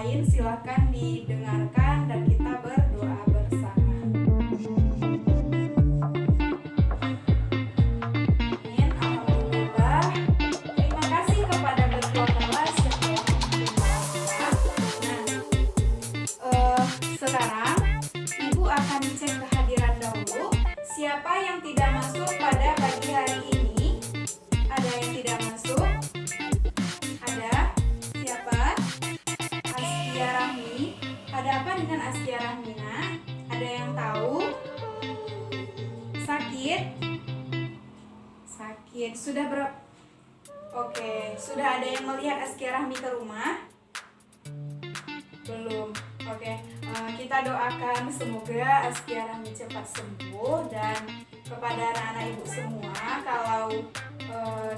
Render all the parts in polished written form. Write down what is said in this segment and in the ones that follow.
lain, silakan didengarkan dan kita berdoa bersama. Amin. Alhamdulillah. Terima kasih kepada ketua kelas yang telah memperkenalkan. Sekarang Ibu akan cek kehadiran dahulu. Siapa yang tidak masuk pada pagi hari ini? Ada yang tidak masuk? Ada? Siapa? Astia Rahmi. Ada apa dengan Astia Rahmina? Ada yang tahu? Sakit? Sakit. Sudah berapa? Oke, sudah ada yang melihat Astia Rahmi ke rumah? Belum. Oke, kita doakan semoga Astia Rahmi cepat sembuh, dan kepada anak-anak ibu semua, kalau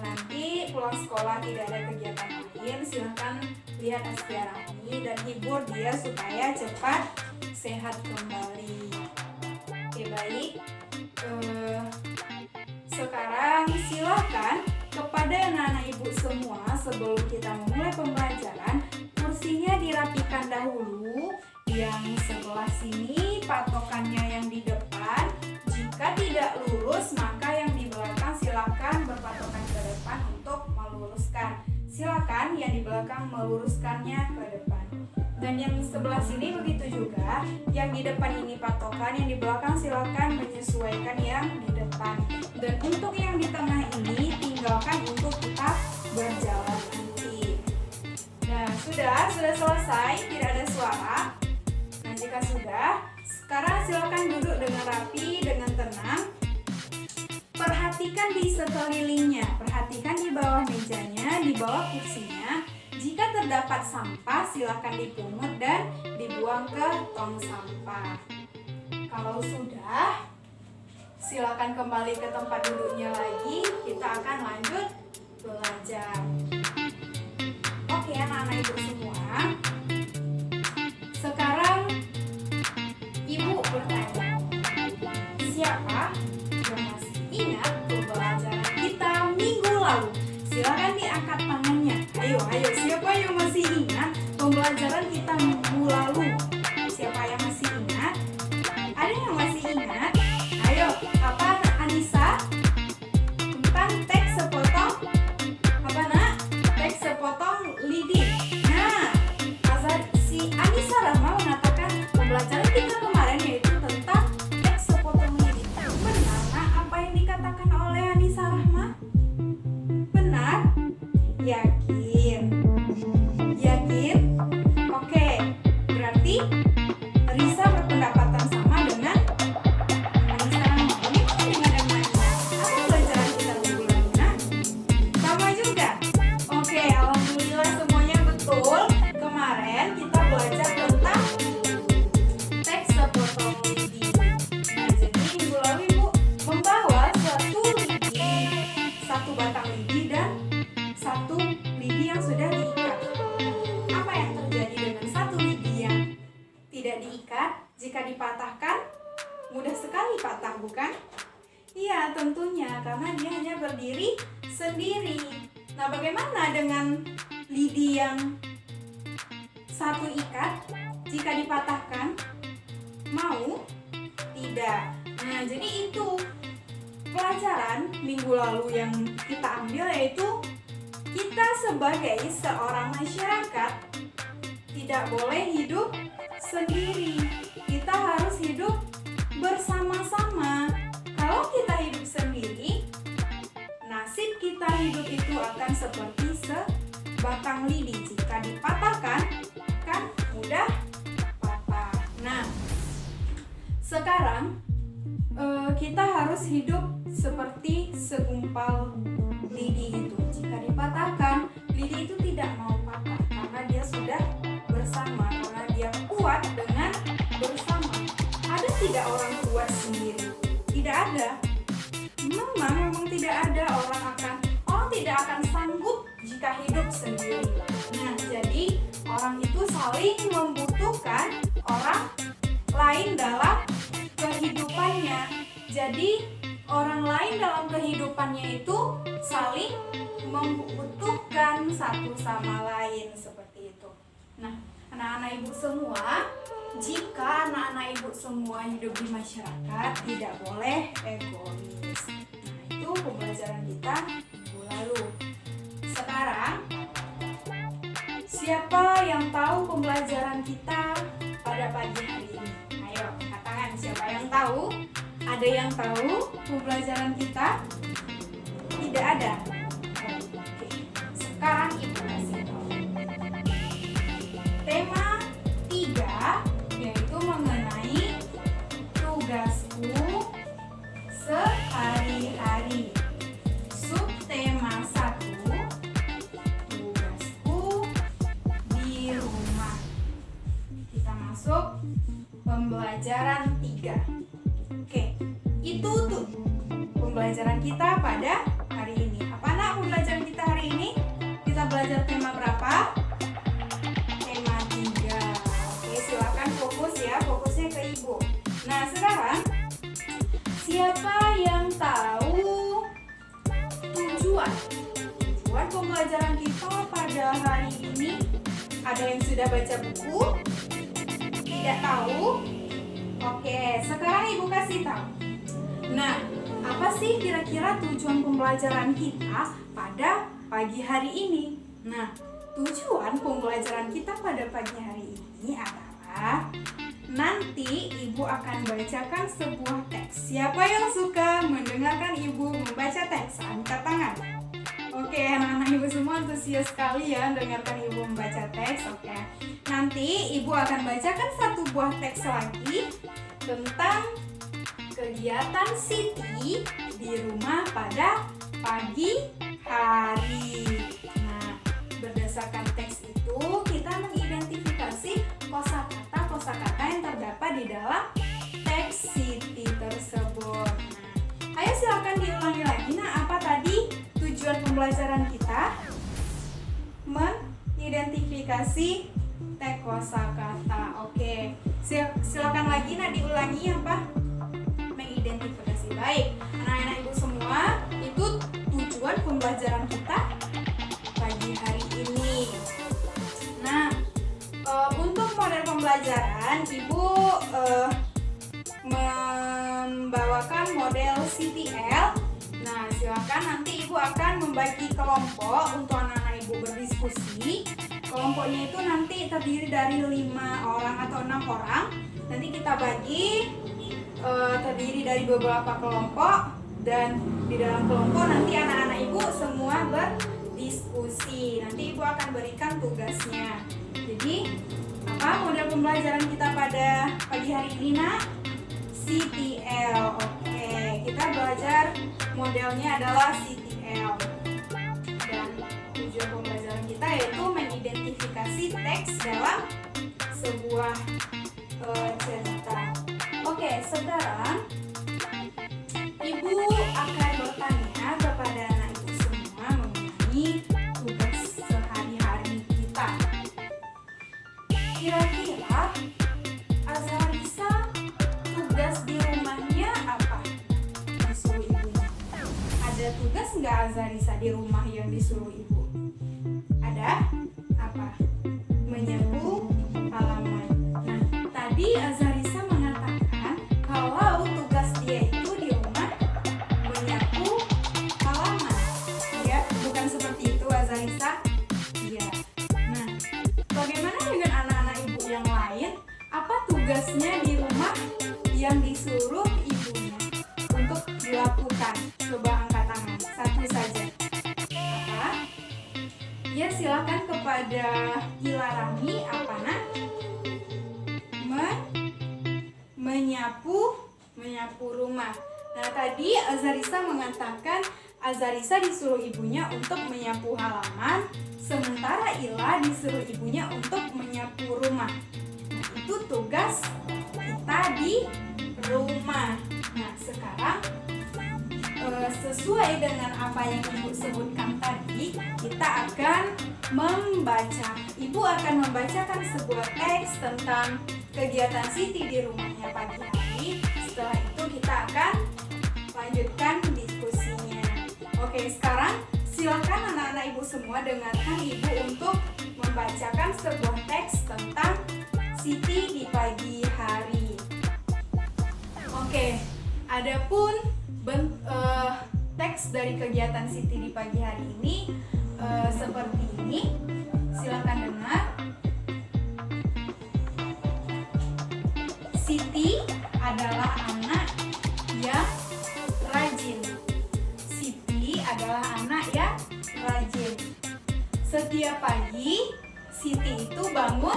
nanti pulang sekolah tidak ada kegiatan lain, silahkan lihat Astia Rahmi dan hibur dia supaya cepat sehat kembali. Oke, baik. Sekarang silakan kepada anak-anak ibu semua, sebelum kita memulai pembelajaran, kursinya dirapikan dahulu. Yang sebelah sini patokannya yang di depan. Jika tidak lurus, maka yang di belakang silakan berpatokan ke depan untuk meluruskan. Silakan yang di belakang meluruskannya ke depan. Dan yang sebelah sini begitu juga. Yang di depan ini patokan, yang di belakang silakan menyesuaikan yang di depan. Dan untuk yang di tengah ini tinggalkan untuk kita berjalan nanti. Nah, sudah selesai, tidak ada suara. Nah, jika sudah, sekarang silakan duduk dengan rapi, dengan tenang. Perhatikan di sekelilingnya, perhatikan di bawah mejanya, di bawah kursinya. Jika terdapat sampah, silakan dipungut dan dibuang ke tong sampah. Kalau sudah, silakan kembali ke tempat duduknya lagi. Kita akan lanjut belajar. Oke, anak-anak ibu semua. Sekarang ibu bertanya, siapa yang masih ingat pembelajaran kita minggu lalu? Silakan diangkat tangannya. Ayo, siapa yang masih ingat pembelajaran kita minggu lalu? Siapa yang masih ingat? Ada yang masih ingat? Ayo, apa Anissa? Tentang teks sepotong apa nak? Teks sepotong lidi. Nah, si Anissa Rahma mengatakan pembelajaran kita kemarin yaitu tentang teks sepotong lidi. Benar nak apa yang dikatakan oleh Anissa Rahma? Benar? Yakin? Yakin? Oke, berarti Risa berpendapatan sama dengan Anissa Rahma. Bagaimana dengan yang lainnya? Apa pelajaran kita minggu lalu nak? Sama juga? Oke, alhamdulillah semuanya betul. Kemarin kita belajar tentang teks sepotong lidi. Nah, jadi minggu lalu ibu membawa satu batang lidi dan satu lidi yang sudah diikat. Apa yang terjadi dengan satu lidi yang tidak diikat? Jika dipatahkan, mudah sekali patah, bukan? Iya, tentunya, karena dia hanya berdiri sendiri. Nah, bagaimana dengan lidi yang satu ikat? Jika dipatahkan, mau? Tidak. Nah, jadi itu pelajaran minggu lalu yang kita ambil, yaitu kita sebagai seorang masyarakat tidak boleh hidup sendiri. Kita harus hidup bersama-sama. Kalau kita hidup sendiri, nasib kita hidup itu akan seperti sebatang lidi. Jika dipatahkan, akan mudah patah. Nah, sekarang kita harus hidup seperti segumpal lidi itu. Jika dipatahkan, lidi itu tidak mau patah karena dia sudah bersama, karena dia kuat dengan bersama. Ada tidak orang kuat sendiri? Tidak ada. Memang tidak ada. Orang tidak akan sanggup jika hidup sendiri. Nah, jadi orang itu saling membutuhkan orang lain dalam kehidupannya. Jadi orang lain dalam kehidupannya itu saling membutuhkan satu sama lain, seperti itu. Nah, anak-anak ibu semua, jika anak-anak ibu semua hidup di masyarakat tidak boleh egois. Nah, itu pembelajaran kita minggu lalu. Sekarang, siapa yang tahu pembelajaran kita pada pagi hari ini? Ayo, angkat tangan. Siapa yang tahu? Ada yang tahu pembelajaran kita? Tidak ada. Oke. Sekarang ibu kasih tahu. Tema 3 yaitu mengenai tugasku sehari-hari. Subtema 1, tugasku di rumah. Kita masuk pembelajaran 3. Oke, itu tuh pembelajaran kita pada hari ini. Apa nak pembelajaran kita hari ini? Kita belajar tema berapa? Tema 3. Oke, silakan fokus ya, fokusnya ke ibu. Nah, sekarang siapa yang tahu tujuan pembelajaran kita pada hari ini? Ada yang sudah baca buku? Tidak tahu? Oke, sekarang ibu kasih tahu. Nah, apa sih kira-kira tujuan pembelajaran kita pada pagi hari ini? Nah, tujuan pembelajaran kita pada pagi hari ini adalah nanti ibu akan bacakan sebuah teks. Siapa yang suka mendengarkan ibu membaca teks? Angkat tangan. Oke, anak-anak ibu semua antusias sekali ya dengarkan ibu membaca teks. Oke, nanti ibu akan bacakan satu buah teks lagi tentang kegiatan Siti di rumah pada pagi hari. Nah, berdasarkan teks itu kita mengidentifikasi kosakata yang terdapat di dalam teks Siti tersebut. Nah, ayo silakan diulangi lagi. Nah, apa tadi tujuan pembelajaran kita? Mengidentifikasi teks kosakata. Oke, silakan lagi nah diulangi apa? Mengidentifikasi. Baik, anak-anak ibu semua, itu tujuan pembelajaran kita pagi hari ini. Nah, untuk model pembelajaran ibu membawakan model CTL. Nah, silakan nanti ibu akan membagi kelompok untuk anak-anak ibu berdiskusi. Kelompoknya itu nanti terdiri dari 5 orang atau 6 orang. Nanti kita bagi terdiri dari beberapa kelompok, dan di dalam kelompok nanti anak-anak ibu semua berdiskusi. Nanti ibu akan berikan tugasnya. Jadi apa model pembelajaran kita pada pagi hari ini nak? CTL. Oke, kita belajar modelnya adalah CTL. Dan tujuan pembelajaran kita yaitu mengidentifikasi teks dalam sebuah cerita. Oke, sekarang ibu akan bertanya kepada anak ibu semua mengenai tugas sehari-hari kita. Kira-kira Azharisa tugas di rumahnya apa? Disuruh ibunya. Ada tugas nggak Azharisa di rumah yang disuruh ibu? Ada? Apa? Menyapu halaman. Nah, tadi Azharisa mengatakan kalau tugas dia itu di rumah menyapu halaman. Ya, bukan seperti itu Azharisa? Iya. Nah, bagaimana dengan anak-anak ibu yang lain? Apa tugasnya di rumah yang disuruh ibunya untuk dilakukan? Coba angkat tangan, satu saja. Apa? Ya, silakan kepada Ilarami. Apa nak? Menyapu rumah. Nah, tadi Azharisa mengatakan Azharisa disuruh ibunya untuk menyapu halaman, sementara Ila disuruh ibunya untuk menyapu rumah. Nah, itu tugas kita di rumah. Nah, sekarang sesuai dengan apa yang ibu sebutkan tadi, kita akan membaca. Ibu akan membacakan sebuah teks tentang kegiatan Siti di rumahnya pagi hari. Setelah itu kita akan lanjutkan diskusinya. Oke, sekarang silakan anak-anak ibu semua dengarkan ibu untuk membacakan sebuah teks tentang Siti di pagi hari. Oke, adapun teks dari kegiatan Siti di pagi hari ini seperti ini. Silakan dengar. Siti adalah anak yang rajin. Siti adalah anak yang rajin. Setiap pagi Siti itu bangun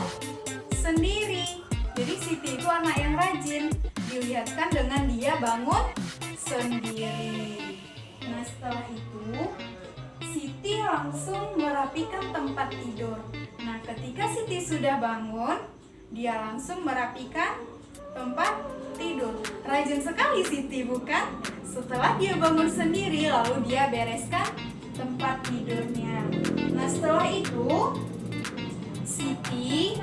sendiri. Jadi Siti itu anak yang rajin. Dilihatkan dengan dia bangun sendiri. Nah, setelah itu Siti langsung merapikan tempat tidur. Nah, ketika Siti sudah bangun, dia langsung merapikan tempat tidur. Rajin sekali Siti, bukan? Setelah dia bangun sendiri, lalu dia bereskan tempat tidurnya. Nah, setelah itu Siti,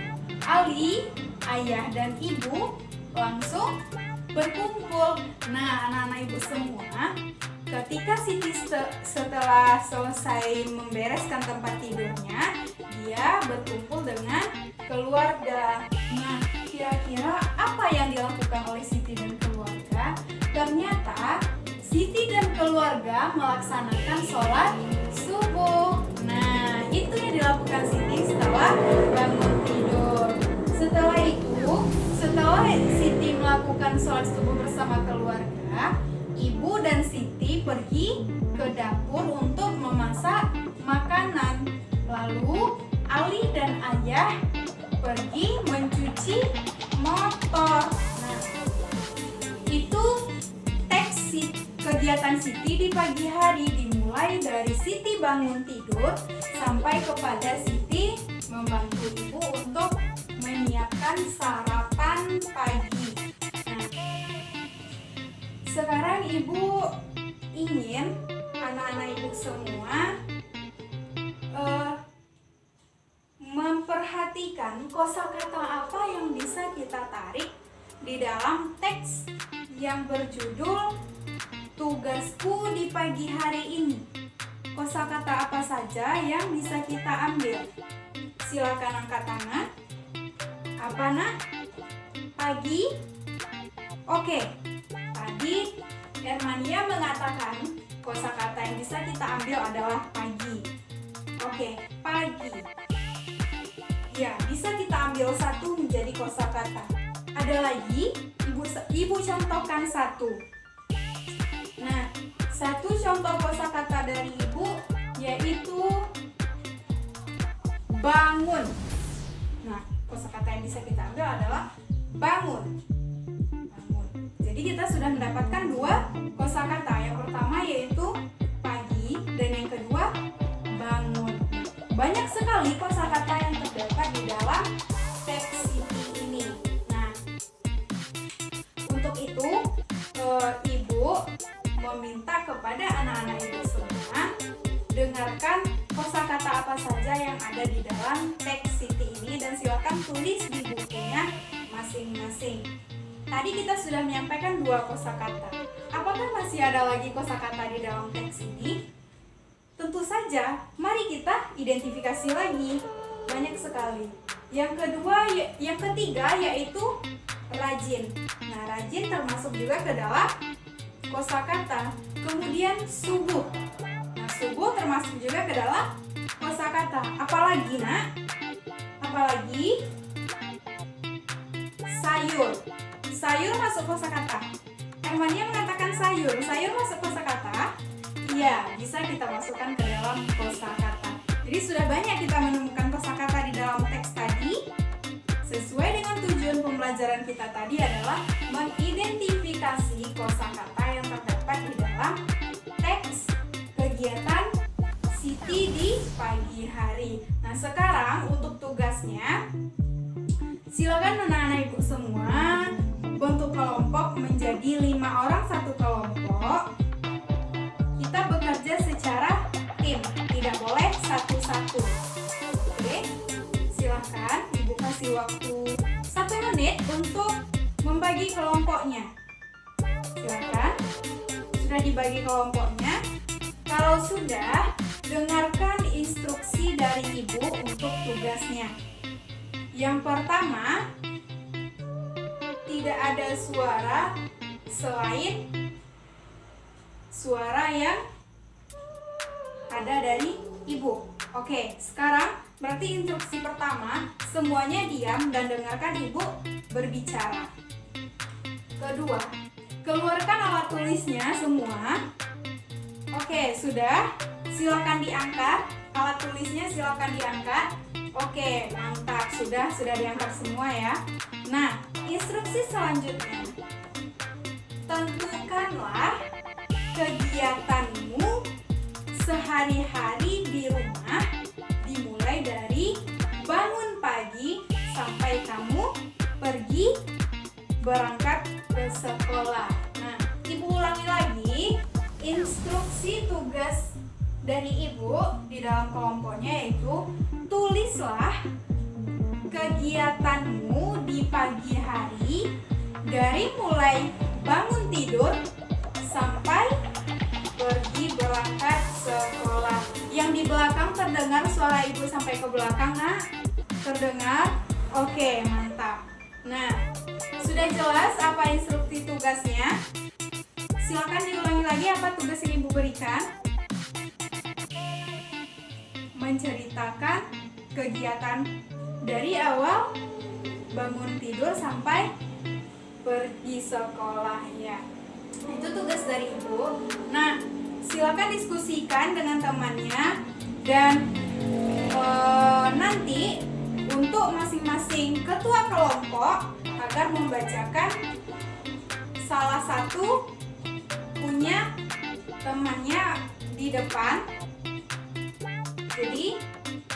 Ali, ayah dan ibu langsung berkumpul. Nah, anak-anak ibu semua, ketika Siti setelah selesai membereskan tempat tidurnya, dia berkumpul dengan keluarga. Nah, kira-kira apa yang dilakukan oleh Siti dan keluarga? Ternyata Siti dan keluarga melaksanakan sholat subuh. Nah, itu yang dilakukan Siti setelah bangun tidur. Setelah Siti melakukan sholat subuh bersama keluarga, ibu dan Siti pergi ke dapur untuk memasak makanan. Lalu Ali dan ayah pergi mencuci motor. Nah, itu teks kegiatan Siti di pagi hari, dimulai dari Siti bangun tidur sampai kepada Siti membantu ibu untuk menyiapkan sarapan pagi. Nah, sekarang ibu ingin anak-anak ibu semua memperhatikan kosakata apa yang bisa kita tarik di dalam teks yang berjudul Tugasku di Pagi Hari Ini. Kosakata apa saja yang bisa kita ambil? Silakan angkat tangan. Apa, Nak? Pagi? Oke. Tadi Hermania mengatakan kosakata yang bisa kita ambil adalah pagi. Oke, pagi. Ya, bisa kita ambil satu menjadi kosakata. Ada lagi, ibu contohkan satu. Nah, satu contoh kosakata dari ibu yaitu bangun. Nah, kosakata yang bisa kita ambil adalah bangun. Bangun. Jadi kita sudah mendapatkan dua kosakata. Yang pertama yaitu pagi dan yang kedua bangun. Banyak sekali kosakata yang terdapat di dalam teks ini. Nah, untuk itu ibu meminta kepada anak-anak ibu semua dengarkan kosakata apa saja yang ada di dalam teks Siti ini dan silakan tulis di bukunya masing-masing. Tadi kita sudah menyampaikan dua kosakata. Apakah masih ada lagi kosakata di dalam teks ini? Tentu saja, mari kita identifikasi lagi. Banyak sekali. Yang ketiga yaitu rajin. Nah, rajin termasuk juga ke dalam kosakata. Kemudian subuh. Nah, subuh termasuk juga ke dalam kosakata. Apalagi, Nak? Apalagi? Sayur. Sayur masuk kosakata. Hermania mengatakan sayur. Sayur masuk kosakata. Iya, bisa kita masukkan ke dalam kosakata. Jadi sudah banyak kita menemukan kosakata di dalam teks tadi. Sesuai dengan tujuan pembelajaran kita tadi adalah mengidentifikasi kosakata yang terdapat di dalam teks kegiatan Siti di pagi hari. Nah, sekarang untuk tugasnya, silakan anak-anak ibu semua bentuk kelompok menjadi 5 orang satu kelompok. Kita bekerja secara tim, tidak boleh satu-satu. Oke, silahkan ibu kasih waktu 1 menit untuk membagi kelompoknya. Silakan, sudah dibagi kelompoknya. Kalau sudah, dengarkan instruksi dari ibu untuk tugasnya. Yang pertama, tidak ada suara selain suara yang ada dari ibu. Oke, sekarang berarti instruksi pertama, semuanya diam dan dengarkan ibu berbicara. Kedua, keluarkan alat tulisnya semua. Oke, sudah. Silakan diangkat. Alat tulisnya silakan diangkat. Oke, mantap. Sudah diangkat semua ya. Nah, instruksi selanjutnya. Tentukanlah kegiatanmu sehari-hari di rumah dimulai dari bangun pagi sampai kamu pergi berangkat ke sekolah. Nah, ibu ulangi lagi instruksi tugas dari ibu di dalam kelompoknya, yaitu tulislah kegiatanmu di pagi hari dari mulai bangun tidur sampai pergi berangkat sekolah. Yang di belakang terdengar suara ibu sampai ke belakang, Nak? Terdengar? Oke, mantap. Nah, sudah jelas apa instruksi tugasnya? Silakan diulangi lagi apa tugas yang ibu berikan. Menceritakan kegiatan dari awal bangun tidur sampai pergi sekolah ya. Itu tugas dari ibu. Nah, silakan diskusikan dengan temannya dan nanti untuk masing-masing ketua kelompok agar membacakan salah satu punya temannya di depan. Jadi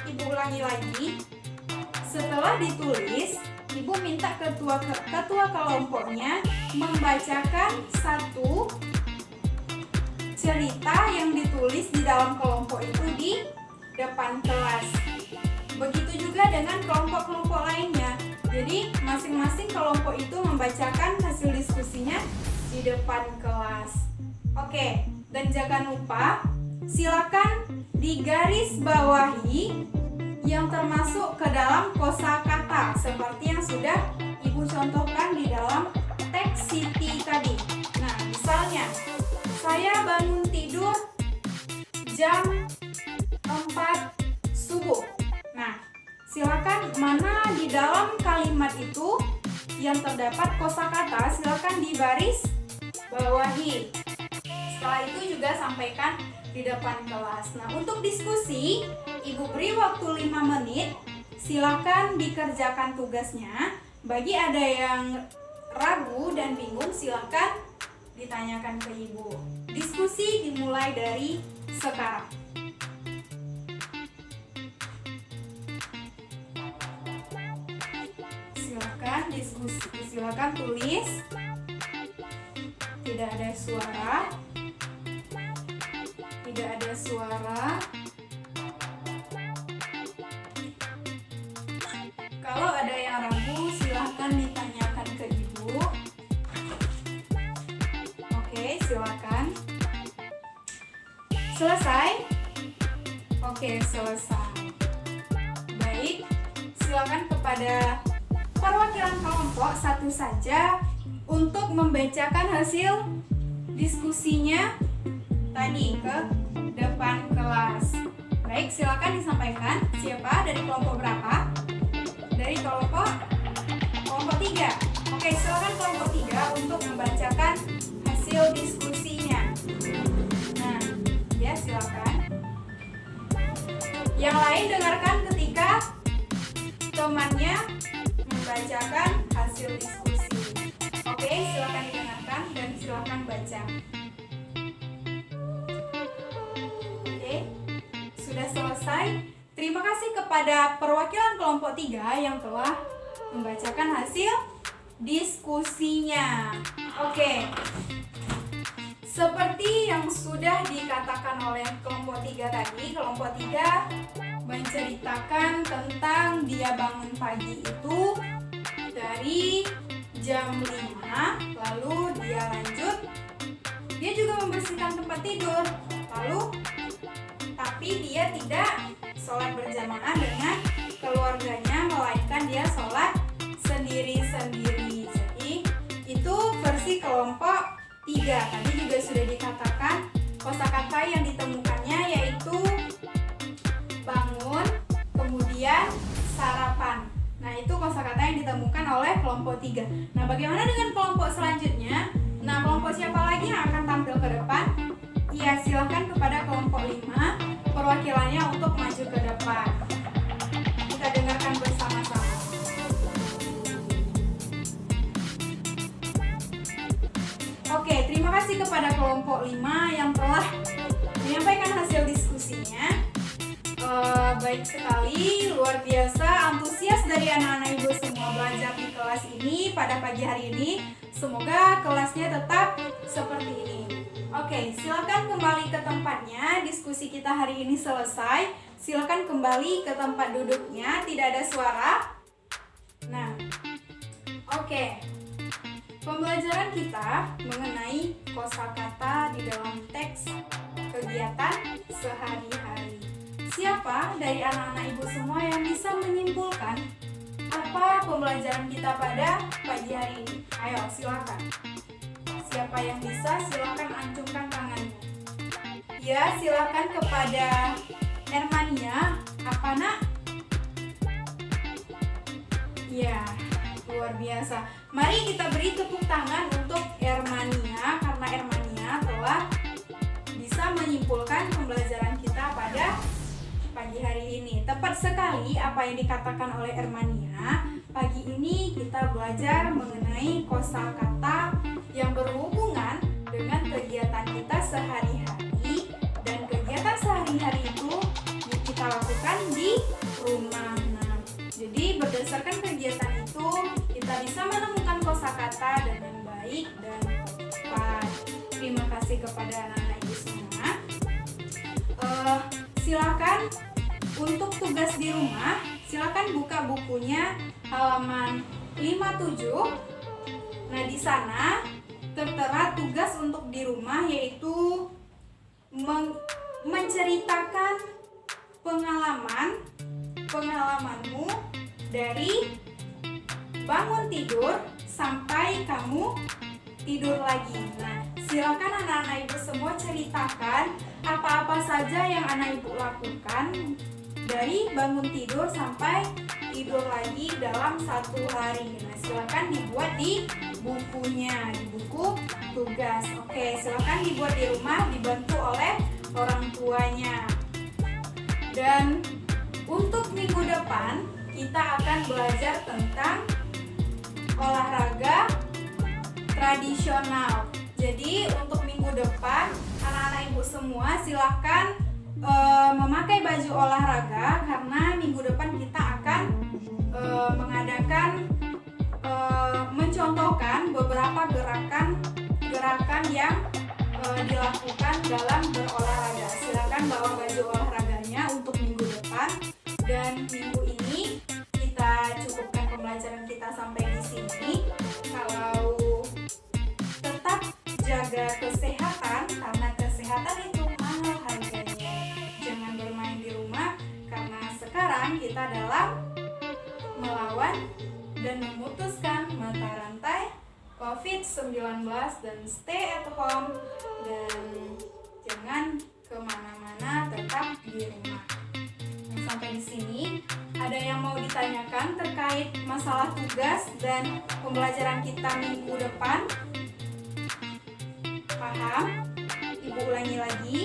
ibu ulangi lagi. Setelah ditulis, ibu minta ketua kelompoknya membacakan satu cerita yang ditulis di dalam kelompok itu di depan kelas. Begitu juga dengan kelompok-kelompok lainnya. Jadi masing-masing kelompok itu membacakan hasil diskusinya di depan kelas. Oke, dan jangan lupa silakan digaris bawahi yang termasuk ke dalam kosakata seperti yang sudah ibu contohkan di dalam teks Siti tadi. Nah, misalnya saya bangun tidur jam 4 subuh. Nah, silakan mana di dalam kalimat itu yang terdapat kosakata, silakan dibaris bawahi. Setelah itu juga sampaikan di depan kelas. Nah, untuk diskusi, ibu beri waktu 5 menit. Silakan dikerjakan tugasnya. Bagi ada yang ragu dan bingung, silakan ditanyakan ke ibu. Diskusi dimulai dari sekarang. Silakan diskusi, silakan tulis. Tidak ada suara. Tidak ada suara. Kalau ada yang ragu, silahkan ditanyakan ke ibu. Oke, silakan. Selesai? Oke, selesai. Baik, silakan kepada perwakilan kelompok satu saja untuk membacakan hasil diskusinya tadi ke depan kelas. Baik, silakan disampaikan. Siapa dari kelompok berapa? Dari kelompok 3. Oke, silakan kelompok 3 untuk membacakan hasil diskusinya. Nah, ya silakan. Yang lain dengarkan ketika temannya membacakan hasil diskusi. Oke, silakan didengarkan dan silakan baca. Oke, sudah selesai. Terima kasih kepada perwakilan kelompok 3 yang telah membacakan hasil diskusinya. Oke. Seperti yang sudah dikatakan oleh kelompok 3 tadi, kelompok 3 menceritakan tentang dia bangun pagi itu dari jam 5, lalu dia lanjut, dia juga membersihkan tempat tidur, lalu tapi dia tidak sholat berjamaah dengan keluarganya, melainkan dia sholat sendiri-sendiri. Jadi itu versi kelompok 3. Tadi juga sudah dikatakan kosakata yang ditemukannya yaitu bangun, kemudian sarapan. Nah, itu kosakata yang ditemukan oleh kelompok 3. Nah, bagaimana dengan kelompok selanjutnya? Nah, kelompok siapa lagi yang akan tampil ke depan? Ya, silahkan kepada kelompok 5 perwakilannya untuk maju ke depan. Kita dengarkan bersama-sama. Oke, terima kasih kepada kelompok 5 yang telah menyampaikan hasil diskusinya. Baik sekali, luar biasa antusias dari anak-anak ibu semua belajar di kelas ini pada pagi hari ini. Semoga kelasnya tetap seperti ini. Oke, silakan kembali ke tempatnya. Diskusi kita hari ini selesai. Silakan kembali ke tempat duduknya. Tidak ada suara. Nah, oke. Pembelajaran kita mengenai kosakata di dalam teks kegiatan sehari-hari. Siapa dari anak-anak ibu semua yang bisa menyimpulkan apa pembelajaran kita pada pagi hari ini? Ayo, silakan. Siapa yang bisa, silakan acungkan tangannya. Ya, silakan kepada Hermania. Apa, Nak? Ya, luar biasa. Mari kita beri tepuk tangan untuk Hermania, karena Hermania telah bisa menyimpulkan pembelajaran kita pada pagi hari ini. Tepat sekali apa yang dikatakan oleh Hermania. Pagi ini kita belajar mengenai kosakata yang berhubungan dengan kegiatan kita sehari-hari, dan kegiatan sehari-hari itu kita lakukan di rumah. Nah, jadi berdasarkan kegiatan itu kita bisa menemukan kosakata dengan baik dan tepat. Terima kasih kepada anak-anak ibu semua. Silakan untuk tugas di rumah, silakan buka bukunya halaman 57. Nah, di sana tertera tugas untuk di rumah, yaitu menceritakan pengalamanmu dari bangun tidur sampai kamu tidur lagi. Nah, silakan anak-anak ibu semua ceritakan apa-apa saja yang anak ibu lakukan dari bangun tidur sampai tidur lagi dalam satu hari. Nah, silakan dibuat di bukunya, di buku tugas. Oke, silakan dibuat di rumah, dibantu oleh orang tuanya. Dan untuk minggu depan kita akan belajar tentang olahraga tradisional. Jadi untuk minggu depan anak-anak ibu semua silakan memakai baju olahraga, karena minggu depan kita akan mengadakan mencontohkan beberapa gerakan yang dilakukan dalam berolahraga. Silakan bawa baju olahraganya untuk minggu depan, dan minggu ini kita cukupkan pembelajaran kita sampai di sini. Kalau tetap jaga kesehatan, karena kesehatan itu mahal harganya. Jangan bermain di rumah, karena sekarang kita dalam melawan dan memutuskan mata rantai COVID-19, dan stay at home dan jangan kemana-mana, tetap di rumah. Nah, sampai di sini ada yang mau ditanyakan terkait masalah tugas dan pembelajaran kita minggu depan? Paham? Ibu ulangi lagi.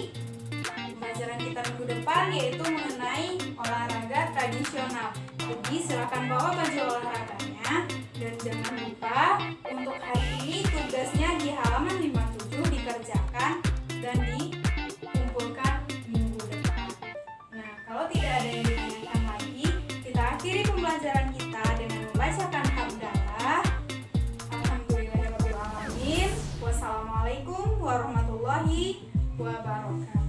Pembelajaran kita minggu depan yaitu mengenai olahraga tradisional. Jadi silakan bawa baju olahraganya, dan jangan lupa untuk hari ini tugasnya di halaman 57 dikerjakan dan dikumpulkan minggu depan. Nah, kalau tidak ada yang ditanyakan lagi, kita akhiri pembelajaran kita dengan membacakan hamdalah. Alhamdulillahirabbil alamin. Wassalamualaikum warahmatullahi wabarakatuh.